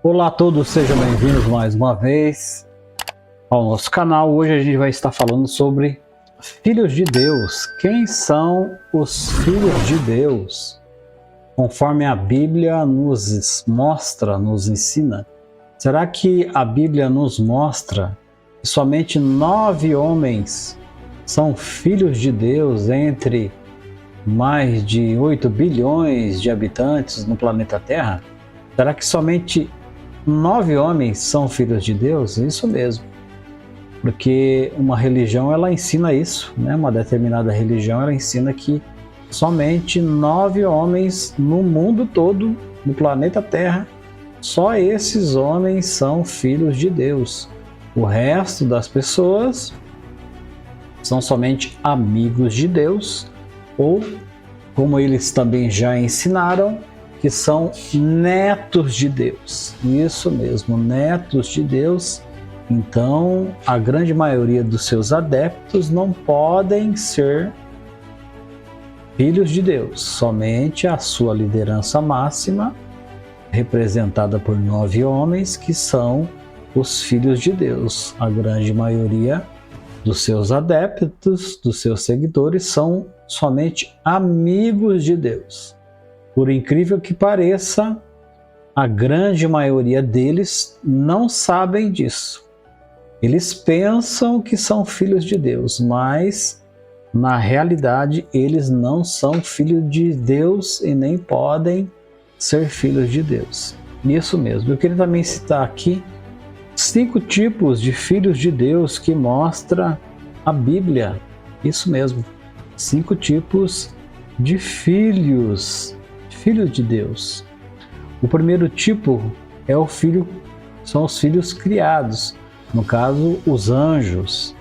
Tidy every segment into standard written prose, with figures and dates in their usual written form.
Olá a todos, sejam bem-vindos mais uma vez ao nosso canal. Hoje a gente vai estar falando sobre filhos de Deus. Quem são os filhos de Deus? Conforme a Bíblia nos mostra, nos ensina, será que a Bíblia nos mostra que somente 9 homens são filhos de Deus entre mais de 8 bilhões de habitantes no planeta Terra? Será que somente 9 homens são filhos de Deus? Isso mesmo, porque uma religião ela ensina isso, né? Uma determinada religião ela ensina que somente 9 homens no mundo todo, no planeta Terra, só esses homens são filhos de Deus. O resto das pessoas são somente amigos de Deus, ou, como eles também já ensinaram, que são netos de Deus. Isso mesmo, netos de Deus. Então, a grande maioria dos seus adeptos não podem ser filhos de Deus. Somente a sua liderança máxima, representada por 9 homens, que são os filhos de Deus. A grande maioria dos seus adeptos, dos seus seguidores, são somente amigos de Deus. Por incrível que pareça, a grande maioria deles não sabem disso. Eles pensam que são filhos de Deus, mas na realidade eles não são filhos de Deus e nem podem ser filhos de Deus. Isso mesmo, eu queria também citar aqui 5 tipos de filhos de Deus que mostra a Bíblia. Isso mesmo, 5 tipos de filhos de Deus. O primeiro tipo é o filho, são os filhos criados, no caso os anjos.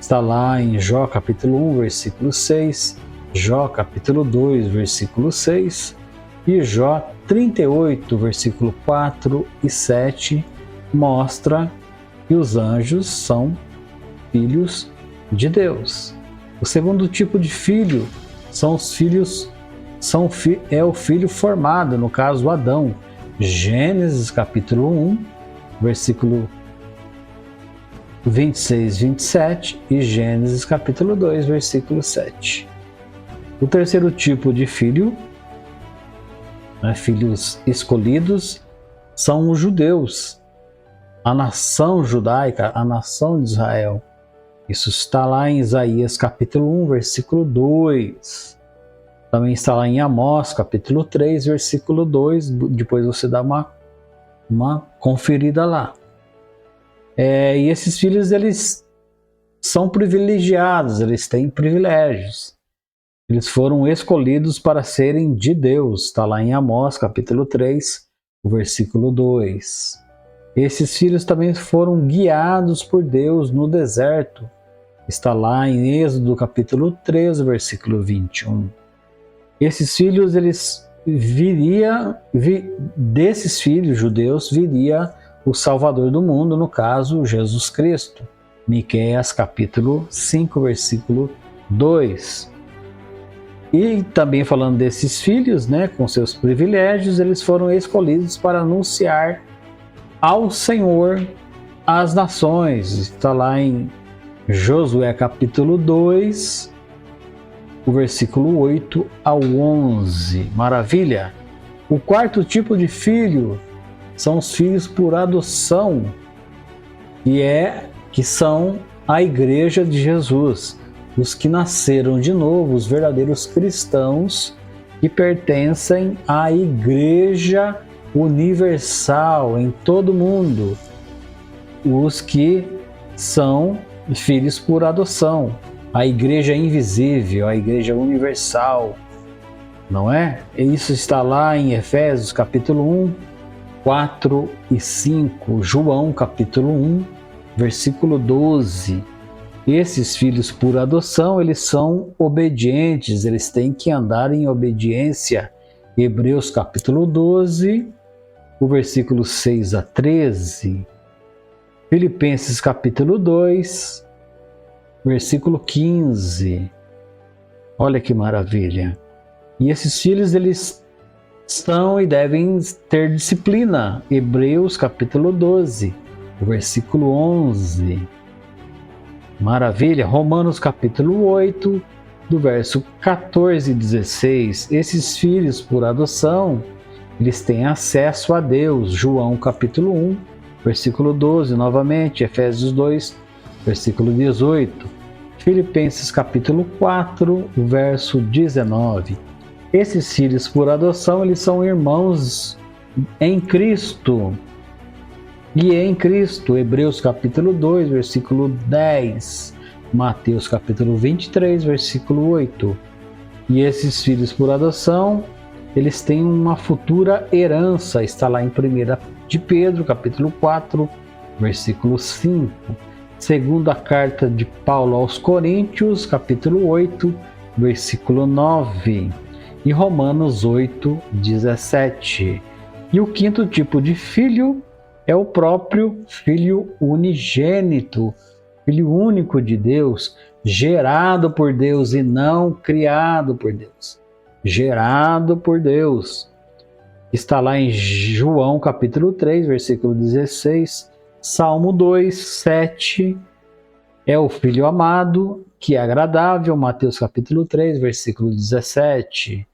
Está lá em Jó capítulo 1, versículo 6, Jó capítulo 2, versículo 6 e Jó 38, versículo 4 e 7 mostra que os anjos são filhos de Deus. O segundo tipo de filho são os filhos é o filho formado, no caso Adão. Gênesis capítulo 1, versículo 26, 27 e Gênesis capítulo 2, versículo 7. O terceiro tipo de filho, filhos escolhidos, são os judeus, a nação judaica, a nação de Israel. Isso está lá em Isaías capítulo 1, versículo 2. Também está lá em Amós, capítulo 3, versículo 2. Depois você dá uma conferida lá. E esses filhos, eles são privilegiados, eles têm privilégios. Eles foram escolhidos para serem de Deus. Está lá em Amós, capítulo 3, o versículo 2. Esses filhos também foram guiados por Deus no deserto. Está lá em Êxodo, capítulo 3, versículo 21. Esses filhos, desses filhos judeus viria o Salvador do mundo, no caso, Jesus Cristo. Miqueias capítulo 5, versículo 2. E também falando desses filhos, com seus privilégios, eles foram escolhidos para anunciar ao Senhor às nações. Está lá em Josué capítulo 2, o versículo 8 ao 11. Maravilha! O quarto tipo de filho são os filhos por adoção, que são a igreja de Jesus, os que nasceram de novo, os verdadeiros cristãos que pertencem à igreja universal em todo o mundo, os que são filhos por adoção. A igreja invisível, a igreja universal, não é? Isso está lá em Efésios capítulo 1, 4 e 5, João capítulo 1, versículo 12. Esses filhos por adoção, eles são obedientes, eles têm que andar em obediência. Hebreus capítulo 12, o versículo 6 a 13. Filipenses capítulo 2, versículo 15. Olha que maravilha. E esses filhos, eles são e devem ter disciplina. Hebreus capítulo 12, versículo 11. Maravilha. Romanos capítulo 8, do verso 14 e 16. Esses filhos por adoção, eles têm acesso a Deus. João capítulo 1, versículo 12, novamente. Efésios 2, versículo 18. Filipenses capítulo 4, verso 19. Esses filhos por adoção, eles são irmãos em Cristo. E em Cristo, Hebreus capítulo 2, versículo 10. Mateus capítulo 23, versículo 8. E esses filhos por adoção, eles têm uma futura herança. Está lá em 1 de Pedro, capítulo 4, versículo 5. Segunda carta de Paulo aos Coríntios, capítulo 8, versículo 9. E Romanos 8, 17. E o quinto tipo de filho é o próprio Filho unigênito, Filho único de Deus, gerado por Deus e não criado por Deus. Gerado por Deus. Está lá em João capítulo 3, versículo 16, Salmo 2, 7, é o Filho amado, que é agradável, Mateus capítulo 3, versículo 17.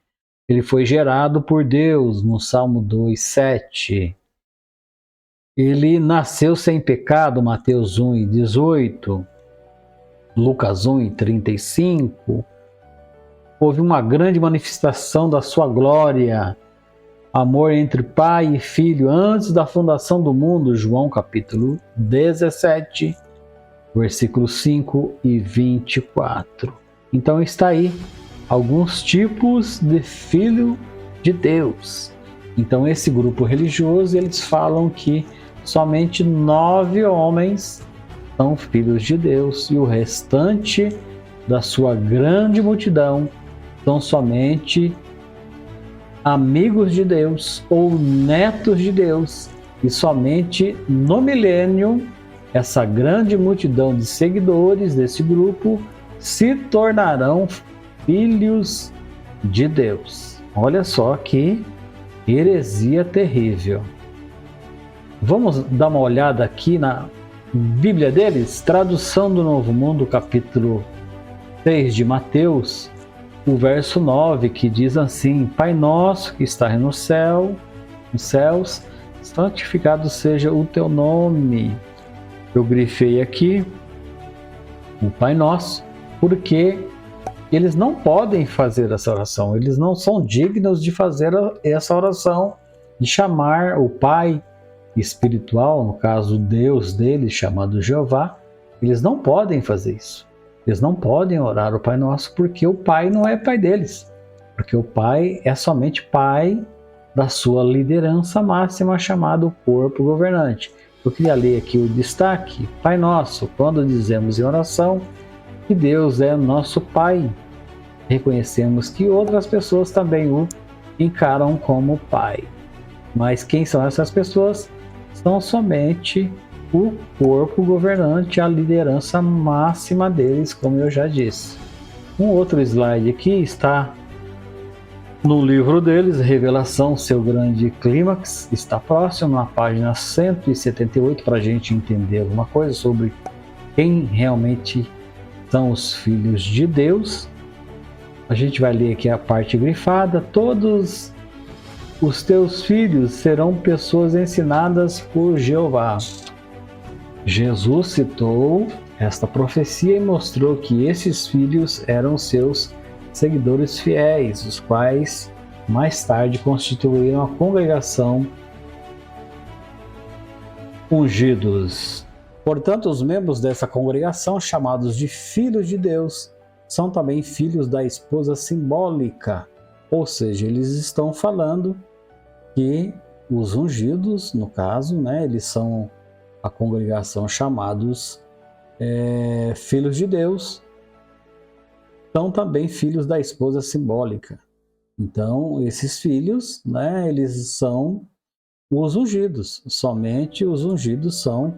Ele foi gerado por Deus, no Salmo 2, 7. Ele nasceu sem pecado, Mateus 1 e 18. Lucas 1 e 35. Houve uma grande manifestação da sua glória, amor entre pai e filho antes da fundação do mundo, João capítulo 17, versículos 5 e 24. Então está aí alguns tipos de filho de Deus. Então esse grupo religioso, eles falam que somente 9 homens são filhos de Deus e o restante da sua grande multidão são somente amigos de Deus ou netos de Deus. E somente no milênio, essa grande multidão de seguidores desse grupo se tornarão filhos de Deus. Olha só que heresia terrível. Vamos dar uma olhada aqui na Bíblia deles, tradução do Novo Mundo, capítulo 6 de Mateus, o verso 9, que diz assim: Pai nosso que estás no céu, nos céus, santificado seja o teu nome. Eu grifei aqui o Pai Nosso, porque eles não podem fazer essa oração, eles não são dignos de fazer essa oração, de chamar o Pai espiritual, no caso Deus deles, chamado Jeová. Eles não podem fazer isso. Eles não podem orar o Pai Nosso porque o Pai não é Pai deles. Porque o Pai é somente Pai da sua liderança máxima, chamado corpo governante. Eu queria ler aqui o destaque. Pai Nosso, quando dizemos em oração que Deus é nosso Pai, reconhecemos que outras pessoas também o encaram como Pai. Mas quem são essas pessoas? São somente o corpo governante, a liderança máxima deles, como eu já disse. Um outro slide aqui está no livro deles, Revelação, seu grande clímax, está próximo, na página 178, para a gente entender alguma coisa sobre quem realmente são os filhos de Deus. A gente vai ler aqui a parte grifada. Todos os teus filhos serão pessoas ensinadas por Jeová. Jesus citou esta profecia e mostrou que esses filhos eram seus seguidores fiéis, os quais mais tarde constituíram a congregação ungidos. Portanto, os membros dessa congregação, chamados de filhos de Deus, são também filhos da esposa simbólica, ou seja, eles estão falando que os ungidos, no caso, eles são a congregação chamados filhos de Deus, são também filhos da esposa simbólica. Então, esses filhos, eles são os ungidos, somente os ungidos são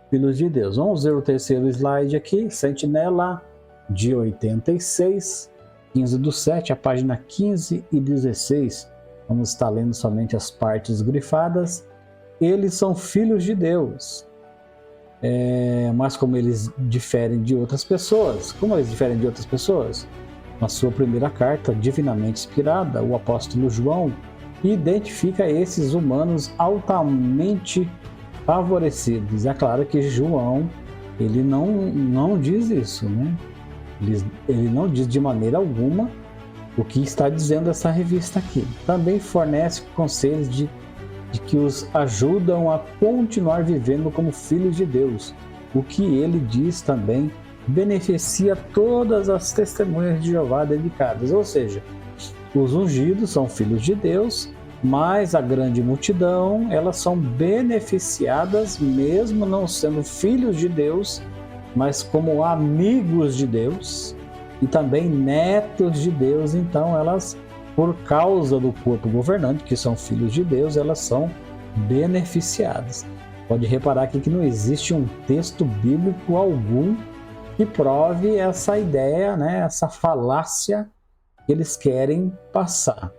filhos de Deus. Vamos ver o terceiro slide aqui, Sentinela de 86, 15/7, a página 15 e 16. vamos estar lendo somente as partes grifadas. Eles são filhos de Deus. Mas como eles diferem de outras pessoas? Como eles diferem de outras pessoas? Na sua primeira carta, divinamente inspirada, o apóstolo João identifica esses humanos altamente favorecidos. É claro que João, ele não diz isso, né? Ele não diz de maneira alguma o que está dizendo essa revista aqui. Também fornece conselhos de que os ajudam a continuar vivendo como filhos de Deus. O que ele diz também beneficia todas as testemunhas de Jeová dedicadas, ou seja, os ungidos são filhos de Deus, mas a grande multidão, elas são beneficiadas mesmo não sendo filhos de Deus, mas como amigos de Deus e também netos de Deus. Então elas, por causa do corpo governante, que são filhos de Deus, elas são beneficiadas. Pode reparar aqui que não existe um texto bíblico algum que prove essa ideia, né, essa falácia que eles querem passar.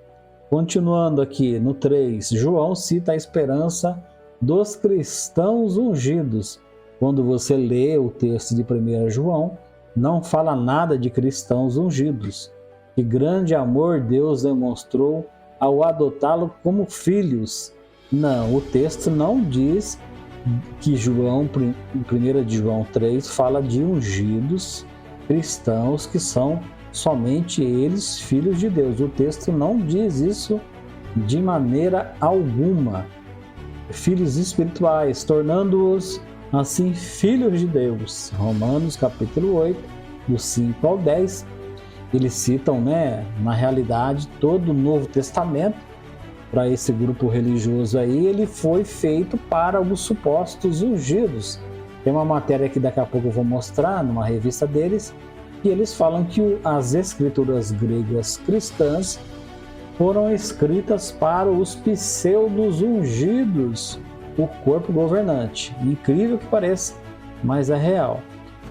Continuando aqui no 3, João cita a esperança dos cristãos ungidos. Quando você lê o texto de 1 João, não fala nada de cristãos ungidos. Que grande amor Deus demonstrou ao adotá-lo como filhos. Não, o texto não diz que João, 1 de João 3, fala de ungidos cristãos que são somente eles filhos de Deus. O texto não diz isso de maneira alguma. Filhos espirituais, tornando-os assim filhos de Deus. Romanos capítulo 8, do 5 ao 10. Eles citam, né, na realidade, todo o Novo Testamento. Para esse grupo religioso aí, ele foi feito para os supostos ungidos. Tem uma matéria que daqui a pouco eu vou mostrar numa revista deles, e eles falam que as escrituras gregas cristãs foram escritas para os pseudos ungidos, o corpo governante. Incrível que pareça, mas é real.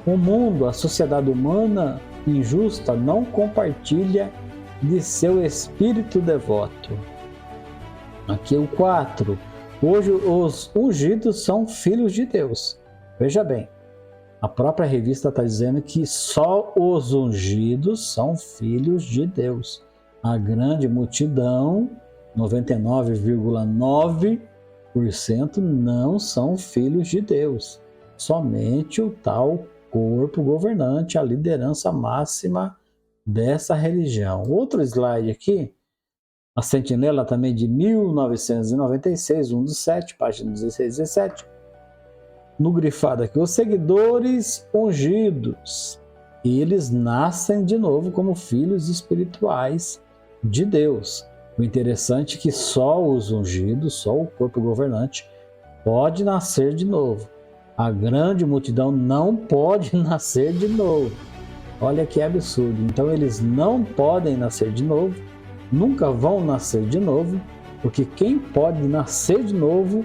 O mundo, a sociedade humana injusta, não compartilha de seu espírito devoto. Aqui o 4. Hoje os ungidos são filhos de Deus. Veja bem, a própria revista está dizendo que só os ungidos são filhos de Deus. A grande multidão, 99,9%, não são filhos de Deus. Somente o tal corpo governante, a liderança máxima dessa religião. Outro slide aqui. A Sentinela também de 1996, 1 dos 7, página 16 e 17. No grifado aqui, os seguidores ungidos, eles nascem de novo como filhos espirituais de Deus. O interessante é que só os ungidos, só o corpo governante, pode nascer de novo. A grande multidão não pode nascer de novo. Olha que absurdo. Então eles não podem nascer de novo, nunca vão nascer de novo, porque quem pode nascer de novo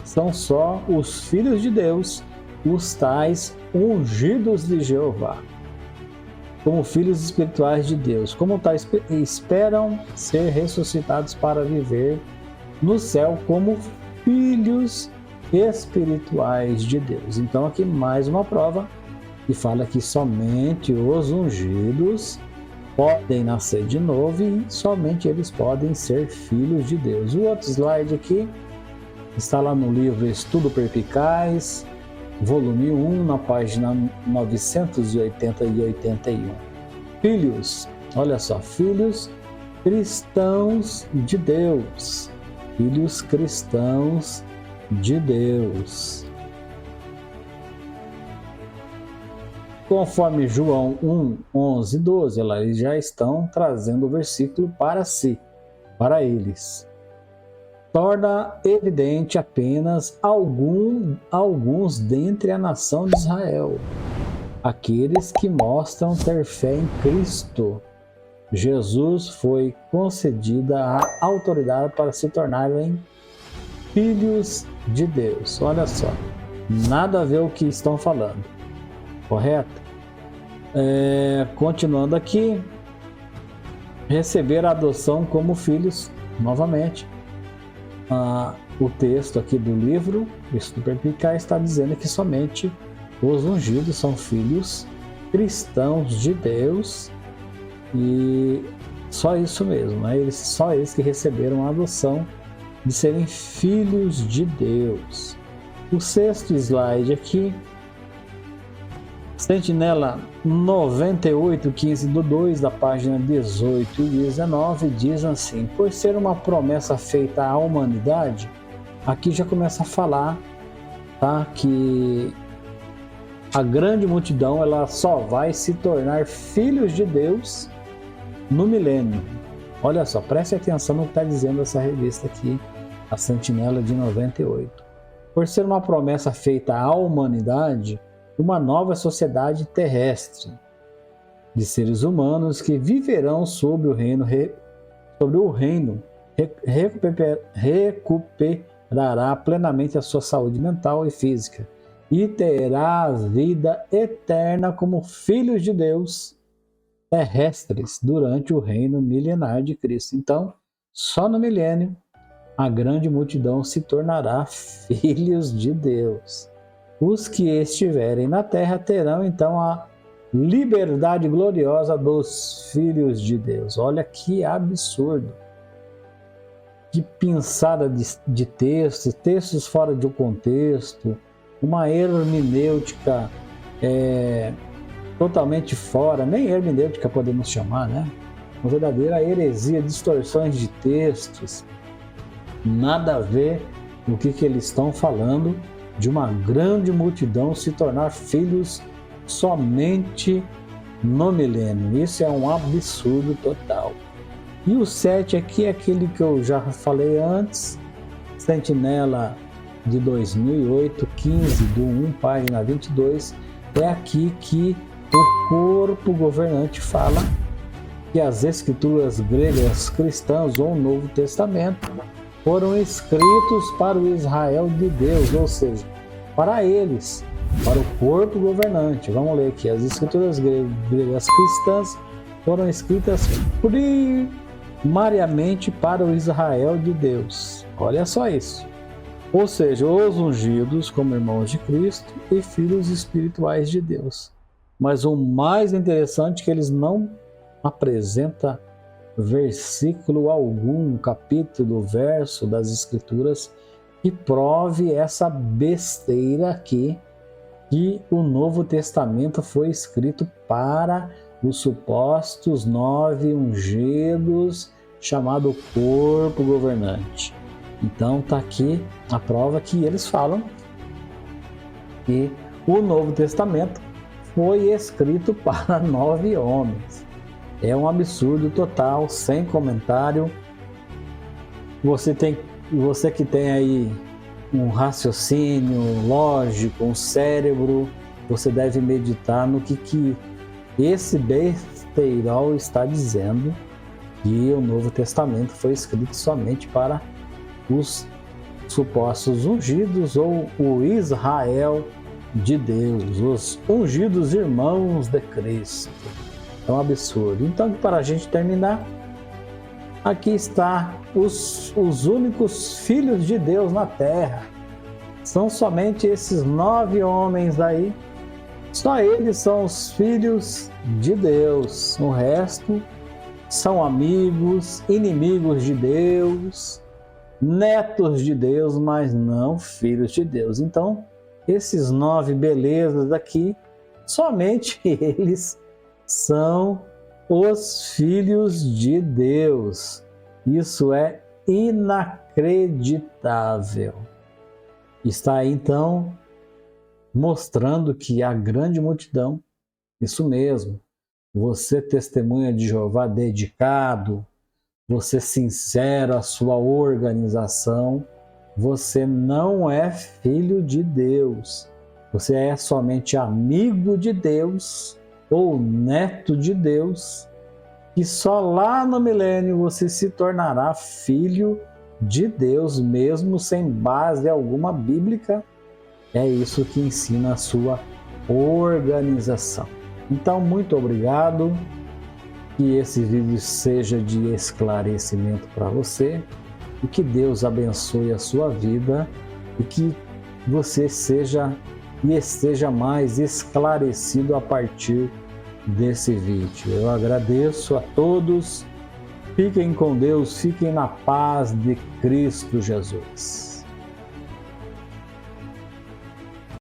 são só os filhos de Deus, os tais ungidos de Jeová, como filhos espirituais de Deus, como tais esperam ser ressuscitados para viver no céu como filhos espirituais de Deus. Então aqui mais uma prova que fala que somente os ungidos podem nascer de novo e somente eles podem ser filhos de Deus. O outro slide aqui está lá no livro Estudo Perspicaz, volume 1, na página 980 e 81. Filhos, olha só, filhos cristãos de Deus. Filhos cristãos de Deus. Conforme João 1, 11 e 12, eles já estão trazendo o versículo para si, para eles. Torna evidente apenas alguns dentre a nação de Israel, aqueles que mostram ter fé em Cristo. Jesus foi concedida a autoridade para se tornarem filhos de Deus. Olha só, nada a ver o que estão falando. Correto? Continuando aqui, receber a adoção como filhos novamente, o texto aqui do livro, o Estudo Perspicaz, está dizendo que somente os ungidos são filhos cristãos de Deus, e só isso mesmo, né? Só eles que receberam a adoção de serem filhos de Deus. O sexto slide aqui, Sentinela 9815 do 2, da página 18 e 19, diz assim: por ser uma promessa feita à humanidade, aqui já começa a falar, tá, que a grande multidão ela só vai se tornar filhos de Deus no milênio. Olha só, preste atenção no que está dizendo essa revista aqui, a Sentinela de 98. Por ser uma promessa feita à humanidade, uma nova sociedade terrestre de seres humanos que viverão sobre o reino recuperará plenamente a sua saúde mental e física e terá a vida eterna como filhos de Deus terrestres durante o reino milenar de Cristo. Então, só no milênio a grande multidão se tornará filhos de Deus. Os que estiverem na terra terão então a liberdade gloriosa dos filhos de Deus. Olha que absurdo! Que pinçada de textos fora de um contexto, uma hermenêutica totalmente fora, nem hermenêutica podemos chamar, né? Uma verdadeira heresia, distorções de textos, nada a ver com o que eles estão falando de uma grande multidão se tornar filhos somente no milênio. Isso é um absurdo total. E o 7 aqui é aquele que eu já falei antes, Sentinela de 2008, 15 do 1, página 22, é aqui que o corpo governante fala que as escrituras gregas cristãs ou o Novo Testamento foram escritos para o Israel de Deus, ou seja, para eles, para o corpo governante. Vamos ler aqui, as escrituras gregas cristãs foram escritas primariamente para o Israel de Deus. Olha só isso. Ou seja, os ungidos como irmãos de Cristo e filhos espirituais de Deus. Mas o mais interessante é que eles não apresentam versículo algum, capítulo, verso das Escrituras que prove essa besteira aqui, que o Novo Testamento foi escrito para os supostos 9 ungidos, chamado corpo governante. Então está aqui a prova que eles falam que o Novo Testamento foi escrito para 9 homens. É um absurdo total, sem comentário. Você que tem aí um raciocínio lógico, um cérebro, você deve meditar no que esse besteirol está dizendo, que o Novo Testamento foi escrito somente para os supostos ungidos ou o Israel de Deus, os ungidos irmãos de Cristo. É um absurdo. Então, para a gente terminar, aqui está os únicos filhos de Deus na terra. São somente esses 9 homens daí. Só eles são os filhos de Deus. O resto são amigos, inimigos de Deus, netos de Deus, mas não filhos de Deus. Então, esses 9 belezas aqui, somente eles são os filhos de Deus. Isso é inacreditável. Está aí então mostrando que a grande multidão, isso mesmo, você testemunha de Jeová dedicado, você sincero à sua organização, você não é filho de Deus. Você é somente amigo de Deus ou neto de Deus, que só lá no milênio você se tornará filho de Deus, mesmo sem base alguma bíblica. É isso que ensina a sua organização. Então, muito obrigado. Que esse vídeo seja de esclarecimento para você e que Deus abençoe a sua vida e que você seja e esteja mais esclarecido a partir desse vídeo. Eu agradeço a todos, fiquem com Deus, fiquem na paz de Cristo Jesus.